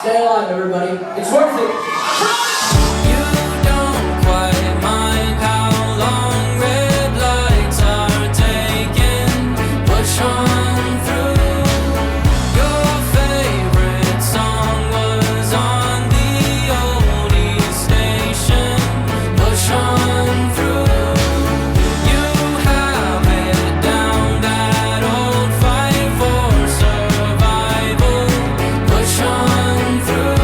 Stay alive, everybody. It's worth it. You don't quite mind how long red lights are taking. Push on through. Your favorite song was on the Oldies Station. Push on through. You have it down, that old fight for survival. Push on through.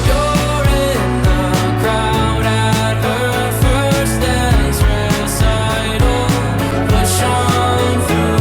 You're in the crowd at her first dance recital. Push on through.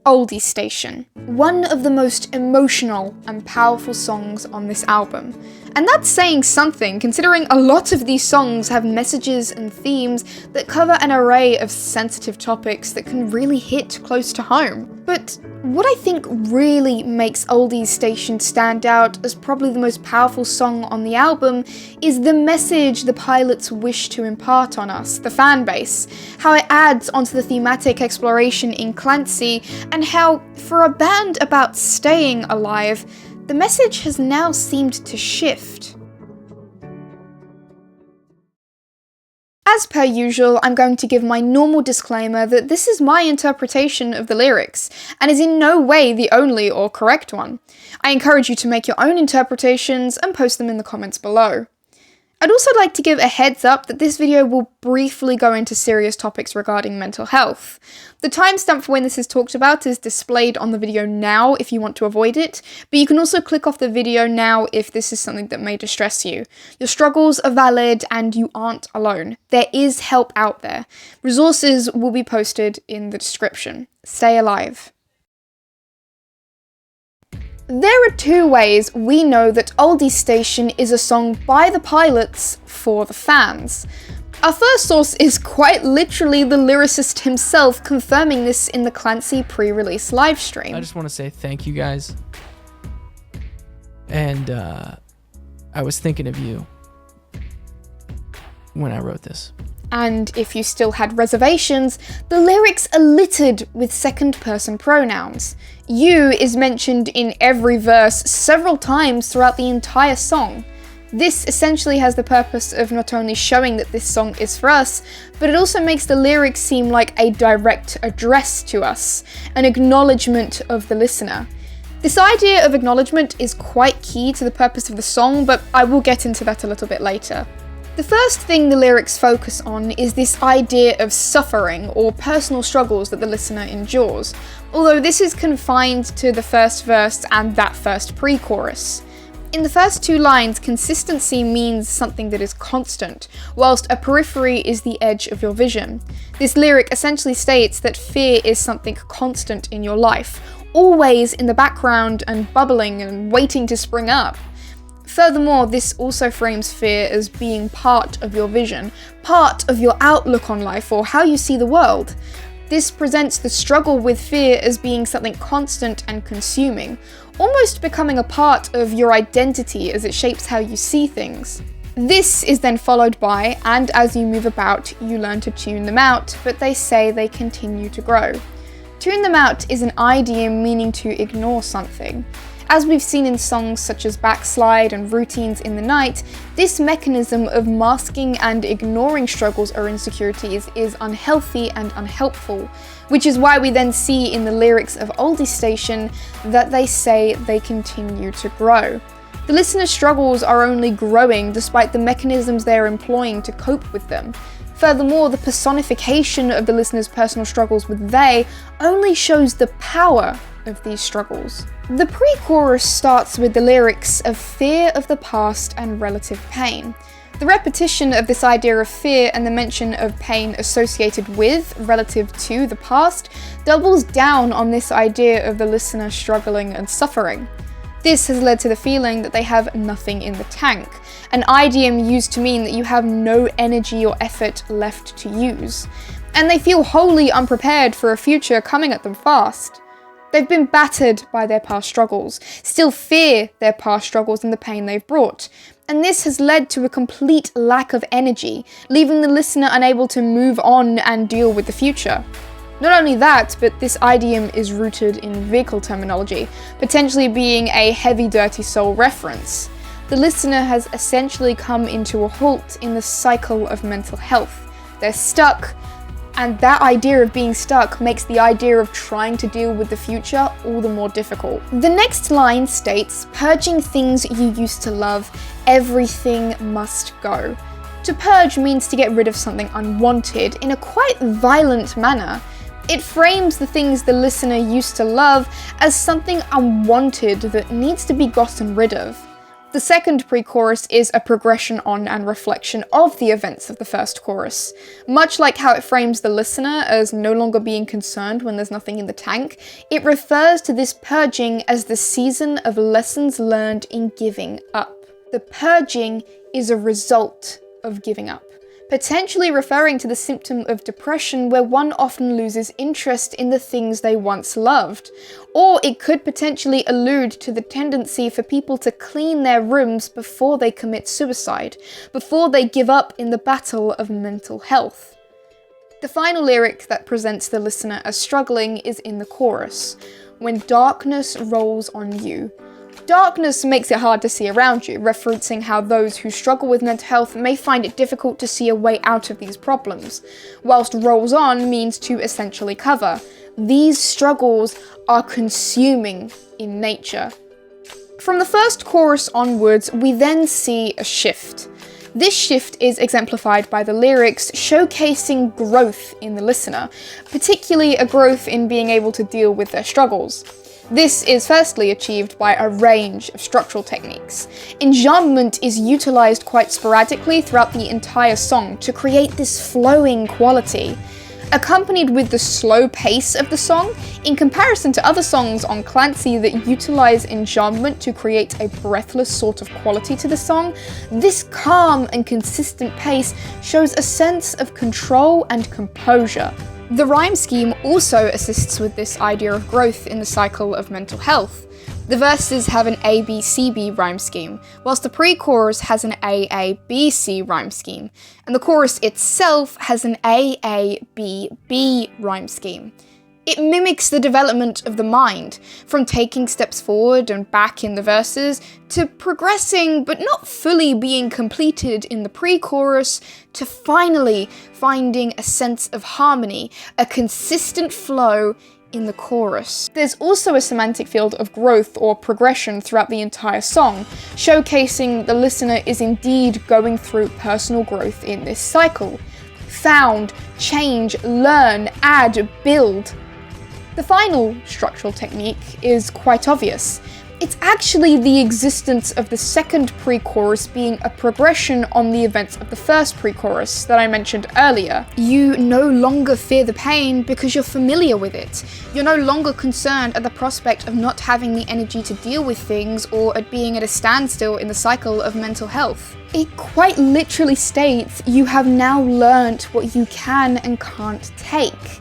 Oldies Station, one of the most emotional and powerful songs on this album. And that's saying something, considering a lot of these songs have messages and themes that cover an array of sensitive topics that can really hit close to home. But what I think really makes Oldies Station stand out as probably the most powerful song on the album is the message the pilots wish to impart on us, the fanbase, how it adds onto the thematic exploration in Clancy, and how, for a band about staying alive, the message has now seemed to shift. As per usual, I'm going to give my normal disclaimer that this is my interpretation of the lyrics, and is in no way the only or correct one. I encourage you to make your own interpretations and post them in the comments below. I'd also like to give a heads up that this video will briefly go into serious topics regarding mental health. The timestamp for when this is talked about is displayed on the video now if you want to avoid it, but you can also click off the video now if this is something that may distress you. Your struggles are valid and you aren't alone. There is help out there. Resources will be posted in the description. Stay alive. There are two ways we know that Oldies Station is a song by the pilots for the fans. Our first source is quite literally the lyricist himself confirming this in the Clancy pre-release livestream. I just want to say thank you guys. And I was thinking of you when I wrote this. And if you still had reservations, the lyrics are littered with second-person pronouns. You is mentioned in every verse several times throughout the entire song. This essentially has the purpose of not only showing that this song is for us, but it also makes the lyrics seem like a direct address to us, an acknowledgement of the listener. This idea of acknowledgement is quite key to the purpose of the song, but I will get into that a little bit later. The first thing the lyrics focus on is this idea of suffering or personal struggles that the listener endures, although this is confined to the first verse and that first pre-chorus. In the first two lines, consistency means something that is constant, whilst a periphery is the edge of your vision. This lyric essentially states that fear is something constant in your life, always in the background and bubbling and waiting to spring up. Furthermore, this also frames fear as being part of your vision, part of your outlook on life or how you see the world. This presents the struggle with fear as being something constant and consuming, almost becoming a part of your identity as it shapes how you see things. This is then followed by, and as you move about, you learn to tune them out, but they say they continue to grow. Tune them out is an idiom meaning to ignore something. As we've seen in songs such as Backslide and Routines in the Night, this mechanism of masking and ignoring struggles or insecurities is unhealthy and unhelpful, which is why we then see in the lyrics of Oldies Station that they say they continue to grow. The listener's struggles are only growing despite the mechanisms they're employing to cope with them. Furthermore, the personification of the listener's personal struggles with they only shows the power of these struggles. The pre-chorus starts with the lyrics of fear of the past and relative pain. The repetition of this idea of fear and the mention of pain associated with, relative to, the past doubles down on this idea of the listener struggling and suffering. This has led to the feeling that they have nothing in the tank, an idiom used to mean that you have no energy or effort left to use, and they feel wholly unprepared for a future coming at them fast. They've been battered by their past struggles, still fear their past struggles and the pain they've brought. And this has led to a complete lack of energy, leaving the listener unable to move on and deal with the future. Not only that, but this idiom is rooted in vehicle terminology, potentially being a heavy dirty soul reference. The listener has essentially come into a halt in the cycle of mental health. They're stuck, and that idea of being stuck makes the idea of trying to deal with the future all the more difficult. The next line states, purging things you used to love, everything must go. To purge means to get rid of something unwanted in a quite violent manner. It frames the things the listener used to love as something unwanted that needs to be gotten rid of. The second pre-chorus is a progression on and reflection of the events of the first chorus. Much like how it frames the listener as no longer being concerned when there's nothing in the tank, it refers to this purging as the season of lessons learned in giving up. The purging is a result of giving up, potentially referring to the symptom of depression where one often loses interest in the things they once loved. Or it could potentially allude to the tendency for people to clean their rooms before they commit suicide, before they give up in the battle of mental health. The final lyric that presents the listener as struggling is in the chorus, when darkness rolls on you. Darkness makes it hard to see around you, referencing how those who struggle with mental health may find it difficult to see a way out of these problems, whilst rolls on means to essentially cover. These struggles are consuming in nature. From the first chorus onwards, we then see a shift. This shift is exemplified by the lyrics showcasing growth in the listener, particularly a growth in being able to deal with their struggles. This is firstly achieved by a range of structural techniques. Enjambment is utilised quite sporadically throughout the entire song to create this flowing quality. Accompanied with the slow pace of the song, in comparison to other songs on Clancy that utilise enjambment to create a breathless sort of quality to the song, this calm and consistent pace shows a sense of control and composure. The rhyme scheme also assists with this idea of growth in the cycle of mental health. The verses have an A-B-C-B rhyme scheme, whilst the pre-chorus has an A-A-B-C rhyme scheme, and the chorus itself has an A-A-B-B rhyme scheme. It mimics the development of the mind, from taking steps forward and back in the verses, to progressing but not fully being completed in the pre-chorus, to finally finding a sense of harmony, a consistent flow in the chorus. There's also a semantic field of growth or progression throughout the entire song, showcasing the listener is indeed going through personal growth in this cycle. Found, change, learn, add, build. The final structural technique is quite obvious. It's actually the existence of the second pre-chorus being a progression on the events of the first pre-chorus that I mentioned earlier. You no longer fear the pain because you're familiar with it. You're no longer concerned at the prospect of not having the energy to deal with things or at being at a standstill in the cycle of mental health. It quite literally states you have now learnt what you can and can't take.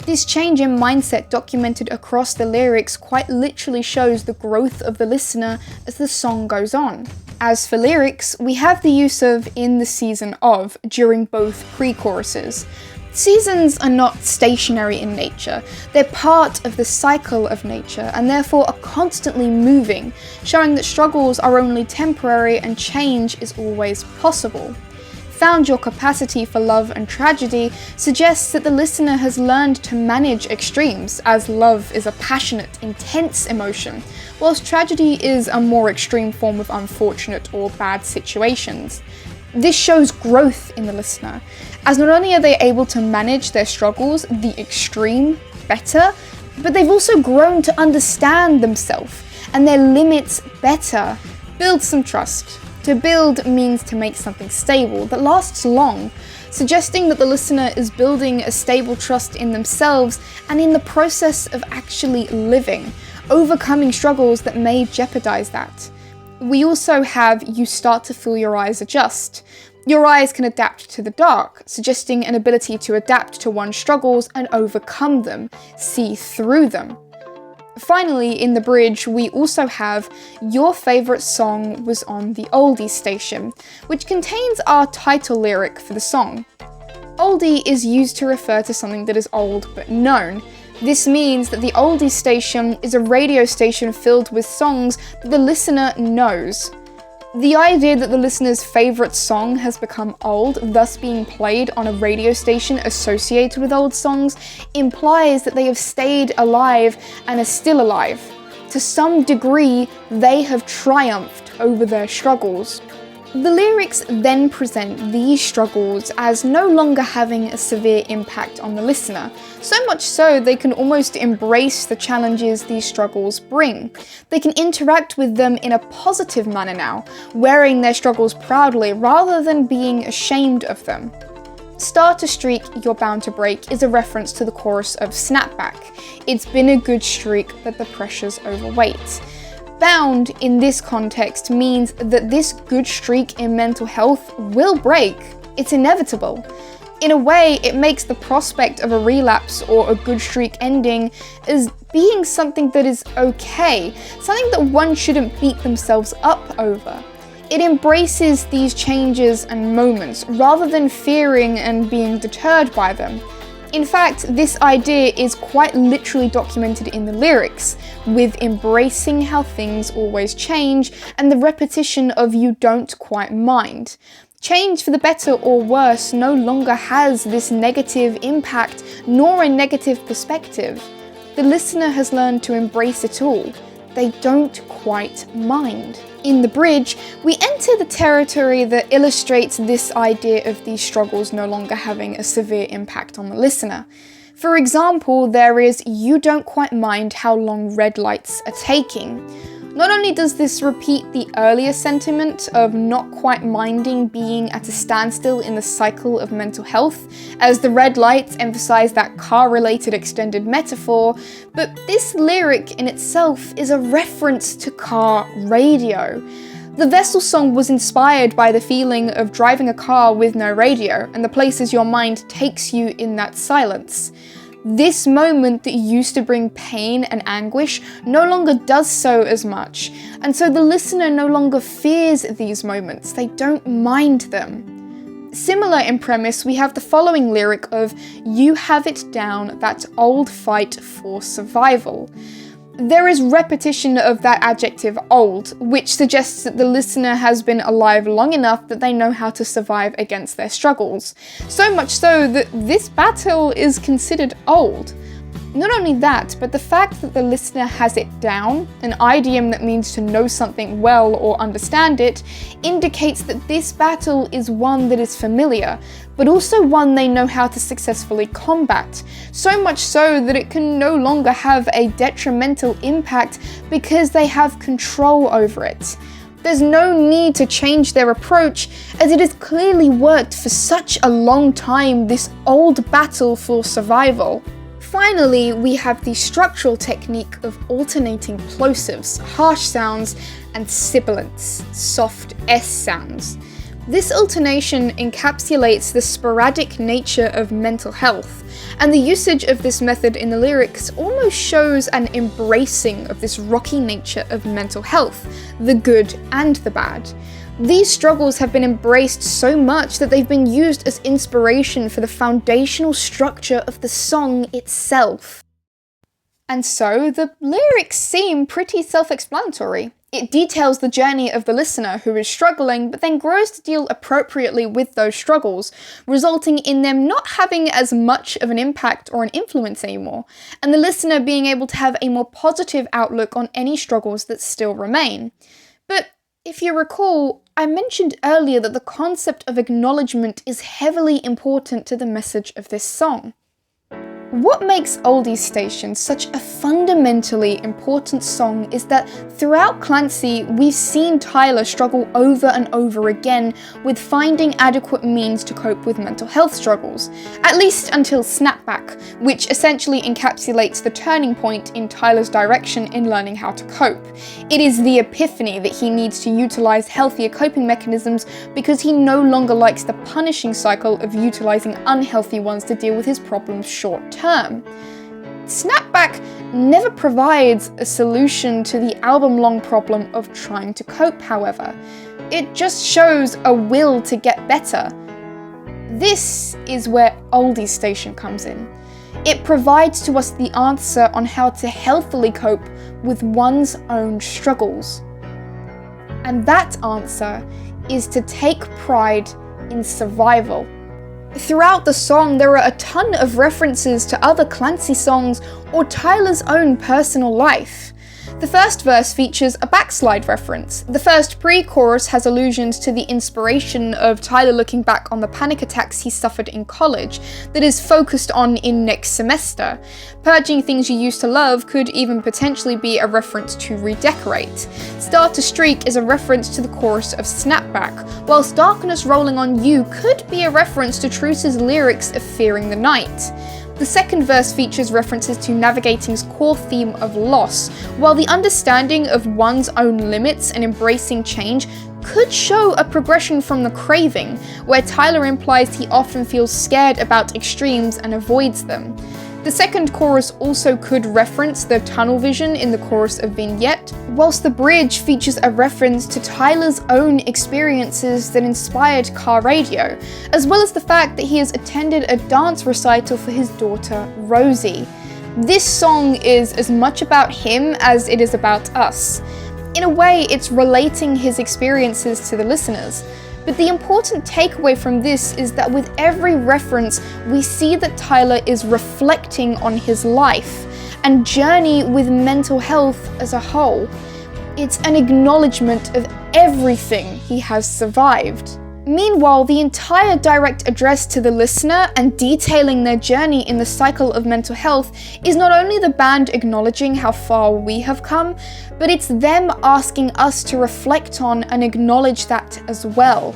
This change in mindset documented across the lyrics quite literally shows the growth of the listener as the song goes on. As for lyrics, we have the use of "in the season of" during both pre-choruses. Seasons are not stationary in nature, they're part of the cycle of nature and therefore are constantly moving, showing that struggles are only temporary and change is always possible. Found your capacity for love and tragedy suggests that the listener has learned to manage extremes, as love is a passionate, intense emotion, whilst tragedy is a more extreme form of unfortunate or bad situations. This shows growth in the listener, as not only are they able to manage their struggles, the extreme, better, but they've also grown to understand themselves and their limits better. Build some trust. To build means to make something stable that lasts long, suggesting that the listener is building a stable trust in themselves and in the process of actually living, overcoming struggles that may jeopardize that. We also have "you start to feel your eyes adjust." Your eyes can adapt to the dark, suggesting an ability to adapt to one's struggles and overcome them, see through them. Finally, in the bridge, we also have "Your favourite song was on the Oldies Station," which contains our title lyric for the song. Oldie is used to refer to something that is old but known. This means that the Oldies Station is a radio station filled with songs that the listener knows. The idea that the listener's favourite song has become old, thus being played on a radio station associated with old songs, implies that they have stayed alive and are still alive. To some degree, they have triumphed over their struggles. The lyrics then present these struggles as no longer having a severe impact on the listener, so much so they can almost embrace the challenges these struggles bring. They can interact with them in a positive manner now, wearing their struggles proudly rather than being ashamed of them. "Start a streak, you're bound to break" is a reference to the chorus of Snapback. It's been a good streak, but the pressure's overweight. Bound in this context means that this good streak in mental health will break. It's inevitable. In a way, it makes the prospect of a relapse or a good streak ending as being something that is okay, something that one shouldn't beat themselves up over. It embraces these changes and moments rather than fearing and being deterred by them. In fact, this idea is quite literally documented in the lyrics, with embracing how things always change and the repetition of "you don't quite mind." Change for the better or worse no longer has this negative impact nor a negative perspective. The listener has learned to embrace it all. They don't quite mind. In the bridge, we enter the territory that illustrates this idea of these struggles no longer having a severe impact on the listener. For example, there is "You don't quite mind how long red lights are taking." Not only does this repeat the earlier sentiment of not quite minding being at a standstill in the cycle of mental health, as the red lights emphasize that car-related extended metaphor, but this lyric in itself is a reference to car radio. The Vessel song was inspired by the feeling of driving a car with no radio and the places your mind takes you in that silence. This moment that used to bring pain and anguish no longer does so as much, and so the listener no longer fears these moments, they don't mind them. Similar in premise, we have the following lyric of "You have it down, that old fight for survival." There is repetition of that adjective "old," which suggests that the listener has been alive long enough that they know how to survive against their struggles. So much so that this battle is considered old. Not only that, but the fact that the listener has it down, an idiom that means to know something well or understand it, indicates that this battle is one that is familiar, but also one they know how to successfully combat, so much so that it can no longer have a detrimental impact because they have control over it. There's no need to change their approach, as it has clearly worked for such a long time, this old battle for survival. Finally, we have the structural technique of alternating plosives, harsh sounds, and sibilants, soft S sounds. This alternation encapsulates the sporadic nature of mental health, and the usage of this method in the lyrics almost shows an embracing of this rocky nature of mental health, the good and the bad. These struggles have been embraced so much that they've been used as inspiration for the foundational structure of the song itself. And so, the lyrics seem pretty self-explanatory. It details the journey of the listener who is struggling, but then grows to deal appropriately with those struggles, resulting in them not having as much of an impact or an influence anymore, and the listener being able to have a more positive outlook on any struggles that still remain. But if you recall, I mentioned earlier that the concept of acknowledgement is heavily important to the message of this song. What makes Oldies Station such a fundamentally important song is that throughout Clancy, we've seen Tyler struggle over and over again with finding adequate means to cope with mental health struggles, at least until Snapback, which essentially encapsulates the turning point in Tyler's direction in learning how to cope. It is the epiphany that he needs to utilize healthier coping mechanisms because he no longer likes the punishing cycle of utilizing unhealthy ones to deal with his problems short term. Snapback never provides a solution to the album-long problem of trying to cope, however. It just shows a will to get better. This is where Oldies Station comes in. It provides to us the answer on how to healthily cope with one's own struggles. And that answer is to take pride in survival. Throughout the song, there are a ton of references to other Clancy songs or Tyler's own personal life. The first verse features a backslide reference. The first pre-chorus has allusions to the inspiration of Tyler looking back on the panic attacks he suffered in college that is focused on in next semester. Purging things you used to love could even potentially be a reference to redecorate. Start to Streak is a reference to the chorus of Snapback, whilst Darkness Rolling on You could be a reference to Truce's lyrics of Fearing the Night. The second verse features references to Navigating's core theme of loss, while the understanding of one's own limits and embracing change could show a progression from the Craving, where Tyler implies he often feels scared about extremes and avoids them. The second chorus also could reference the tunnel vision in the chorus of Vignette, whilst the bridge features a reference to Tyler's own experiences that inspired car radio, as well as the fact that he has attended a dance recital for his daughter, Rosie. This song is as much about him as it is about us. In a way, it's relating his experiences to the listeners. But the important takeaway from this is that with every reference, we see that Tyler is reflecting on his life and journey with mental health as a whole. It's an acknowledgement of everything he has survived. Meanwhile, the entire direct address to the listener and detailing their journey in the cycle of mental health is not only the band acknowledging how far we have come, but it's them asking us to reflect on and acknowledge that as well.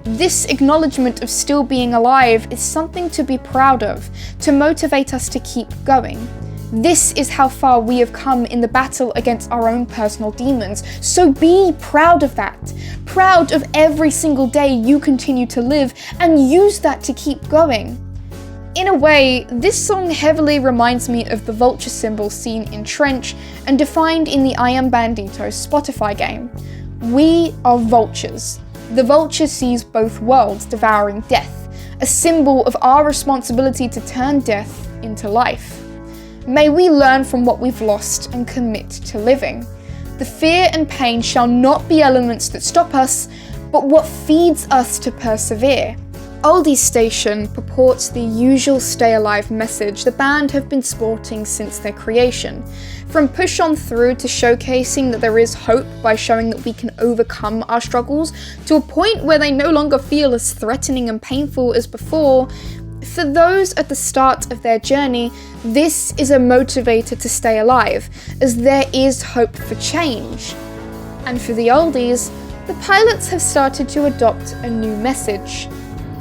This acknowledgement of still being alive is something to be proud of, to motivate us to keep going. This is how far we have come in the battle against our own personal demons, so be proud of that. Proud of every single day you continue to live, and use that to keep going. In a way, this song heavily reminds me of the vulture symbol seen in Trench and defined in the I Am Bandito Spotify game. We are vultures. The vulture sees both worlds devouring death, a symbol of our responsibility to turn death into life. May we learn from what we've lost and commit to living. The fear and pain shall not be elements that stop us, but what feeds us to persevere. Oldies Station purports the usual stay alive message the band have been sporting since their creation. From push on through to showcasing that there is hope by showing that we can overcome our struggles, to a point where they no longer feel as threatening and painful as before. For those at the start of their journey, this is a motivator to stay alive, as there is hope for change. And for the oldies, the pilots have started to adopt a new message.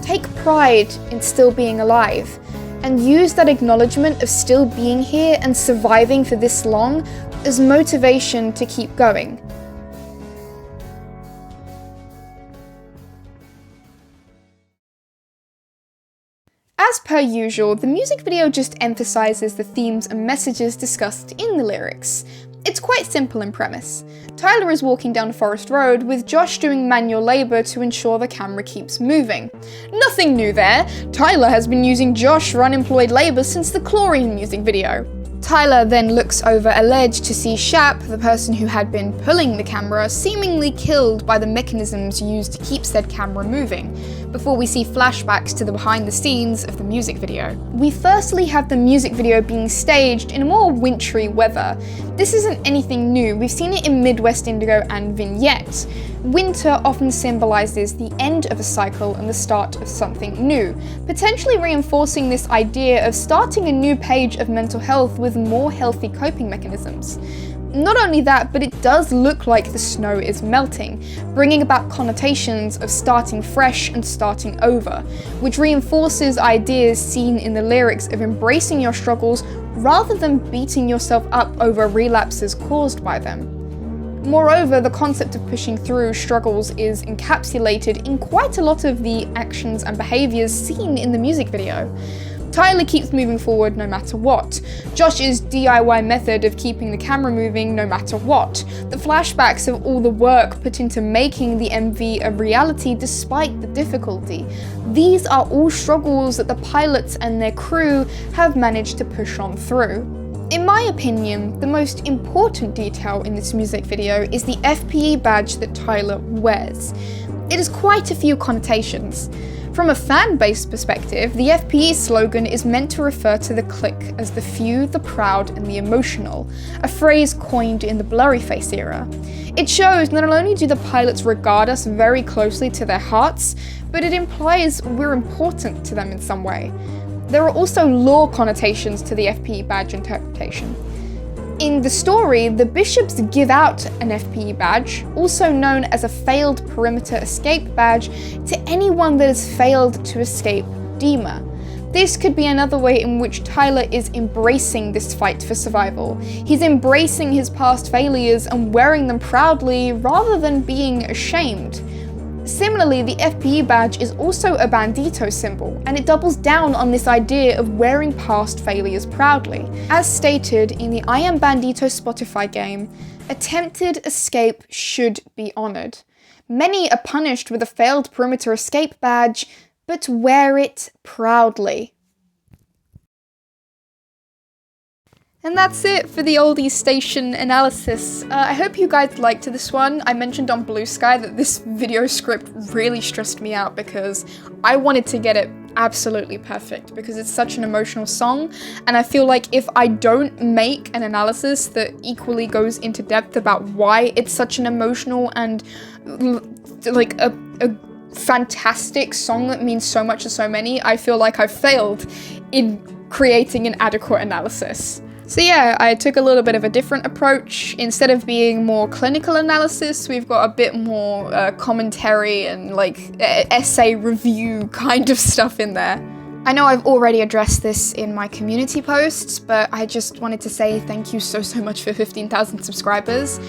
Take pride in still being alive, and use that acknowledgement of still being here and surviving for this long as motivation to keep going. As per usual, the music video just emphasizes the themes and messages discussed in the lyrics. It's quite simple in premise. Tyler is walking down Forest Road with Josh doing manual labour to ensure the camera keeps moving. Nothing new there. Tyler has been using Josh for unemployed labour since the Chlorine music video. Tyler then looks over a ledge to see Shap, the person who had been pulling the camera, seemingly killed by the mechanisms used to keep said camera moving, before we see flashbacks to the behind the scenes of the music video. We firstly have the music video being staged in a more wintry weather. This isn't anything new, we've seen it in Midwest Indigo and Vignette. Winter often symbolises the end of a cycle and the start of something new, potentially reinforcing this idea of starting a new page of mental health with more healthy coping mechanisms. Not only that, but it does look like the snow is melting, bringing about connotations of starting fresh and starting over, which reinforces ideas seen in the lyrics of embracing your struggles rather than beating yourself up over relapses caused by them. Moreover, the concept of pushing through struggles is encapsulated in quite a lot of the actions and behaviours seen in the music video. Tyler keeps moving forward no matter what. Josh's DIY method of keeping the camera moving no matter what. The flashbacks of all the work put into making the MV a reality despite the difficulty. These are all struggles that the pilots and their crew have managed to push on through. In my opinion, the most important detail in this music video is the FPE badge that Tyler wears. It has quite a few connotations. From a fan base perspective, the FPE slogan is meant to refer to the clique as the few, the proud, and the emotional, a phrase coined in the Blurryface era. It shows not only do the pilots regard us very closely to their hearts, but it implies we're important to them in some way. There are also lore connotations to the FPE badge interpretation. In the story, the bishops give out an FPE badge, also known as a failed perimeter escape badge, to anyone that has failed to escape Dema. This could be another way in which Tyler is embracing this fight for survival. He's embracing his past failures and wearing them proudly rather than being ashamed. Similarly, the FPE badge is also a bandito symbol, and it doubles down on this idea of wearing past failures proudly. As stated in the I Am Bandito Spotify game, attempted escape should be honoured. Many are punished with a failed perimeter escape badge, but wear it proudly. And that's it for the Oldies Station analysis. I hope you guys liked this one. I mentioned on Blue Sky that this video script really stressed me out because I wanted to get it absolutely perfect because it's such an emotional song, and I feel like if I don't make an analysis that equally goes into depth about why it's such an emotional and like a fantastic song that means so much to so many, I feel like I've failed in creating an adequate analysis. So yeah, I took a little bit of a different approach. Instead of being more clinical analysis, we've got a bit more commentary and like essay review kind of stuff in there. I know I've already addressed this in my community posts, but I just wanted to say thank you so much for 15,000 subscribers.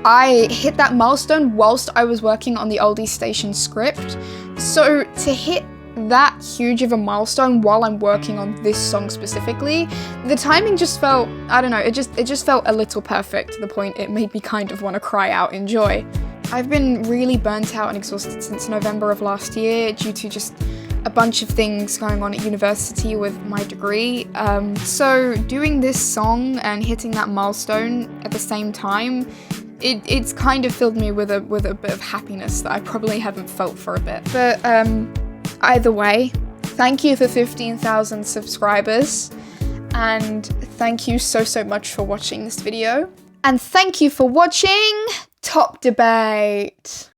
I hit that milestone whilst I was working on the Oldies Station script, so to hit that huge of a milestone while I'm working on this song specifically, the timing just felt, I don't know, it just felt a little perfect to the point it made me kind of want to cry out in joy. I've been really burnt out and exhausted since November of last year due to just a bunch of things going on at university with my degree. So doing this song and hitting that milestone at the same time, it's kind of filled me with a bit of happiness that I probably haven't felt for a bit. But either way, thank you for 15,000 subscribers, and thank you so much for watching this video. And thank you for watching Top Debate.